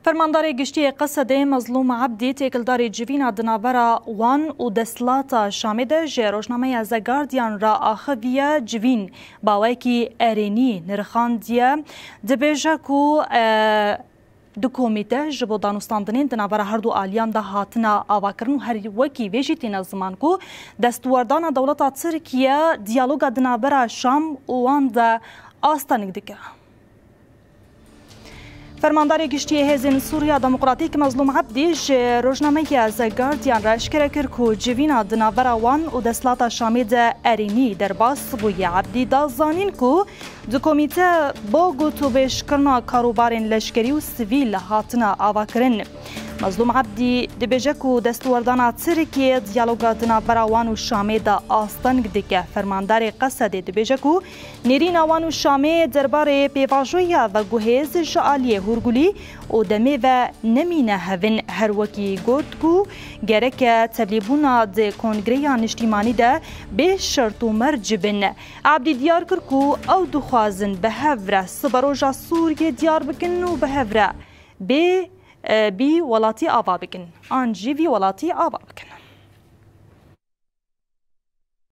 فرماندار گشتی قصد مظلوم عبدی تکلدار جوینا دنابرا وان و دسلاتا شامده جه روشنامه از گاردیان را آخویه جوین باوی کی ارینی نرخاندیه دبیجه کو دو کمیته جبو دانستاندنین دنابرا هر دو آلیان ده هاتنا آواکرن و هر وکی ویجیتین زمان کو دستوردان دولتا ترکیه دیالوگا دنابرا شام وان ده آستانگ دکه. فرماندار گشتی هزین سوریا دموکراتیک مظلوم عبدی جه روزنامه از گاردیان را اشکره کرد که جوینا دنابرا وان و دسلاتا شامید ارینی در باس بوی عبدی دا زانین که دو کمیته با گوتو بشکرنا کاروبارین لشکری و سویل هاتنا آوا کرن. مظلوم عبدی دبیجه که دستوردان ترکیه دیالوگا دنابرا وان و شامه دا آستانگ دیگه. فرماندار قصد دبیجه که نیرین وان و شامه درباره پیواجویا و گوهز جعالی هرگولی و دمه و نمینه هون هر وکی گوت که گرک تبلیبونا ده کنگریان اجتماعی ده به شرط و مرجبن. عبدی دیار کرد که او دخوازن به هفره سبروجا سوریه دیار بکن و به هفره به بی ولاتی آوا بکن. آنجی وی ولاتی آوا بکن.